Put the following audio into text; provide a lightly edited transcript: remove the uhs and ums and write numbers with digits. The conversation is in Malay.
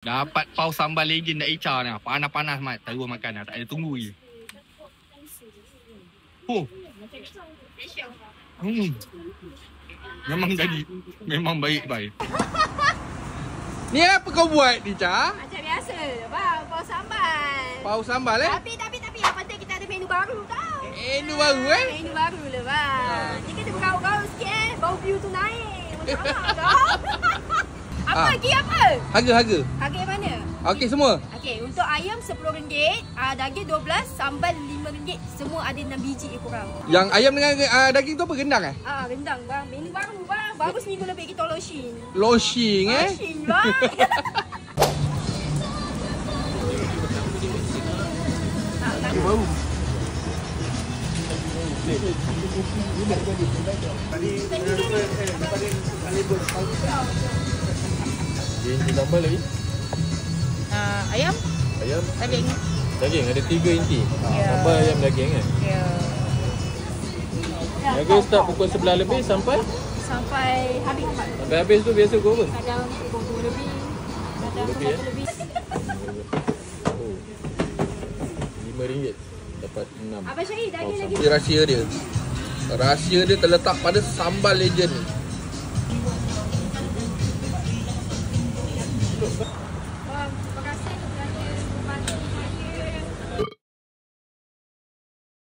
Dapat paus sambal legend dak Ica ni. Panas-panas mat. Terus makan dah. Tak ada tunggu je. Oh. Memang jadi. Memang baik. Ni apa kau buat, Ica? Macam biasa. Bang, paus sambal. Paus sambal Tapi yang penting kita ada menu baru tau. Menu baru Menu baru lah bang. Ni kena bergaul-gaul sikit. Bau view tu naik. Macam kau. Apa lagi apa? Harga. Harga yang mana? Okey semua. Okey, untuk ayam RM10, daging RM12, sambal RM5. Semua ada 6 biji korang. Yang ayam dengan daging tu apa, rendang Rendang bang. Menu baru bang. Baru seminggu lebih kita launching. Launching Launching bang. Bau. Inti sambal lagi? Ayam? Ayam? Daging. Daging ada 3 inti. Ya. Sambal ayam daging kan? Ya. Harga start pukul 11 lebih sampai Habis. Sampai habis tu biasa pukul apa? Kadang pukul 2 lebih. Kadang 1 lebih. Oh. RM5 dapat 6. Abang Syahid, daging lagi. Rahsia dia terletak pada sambal legend ni.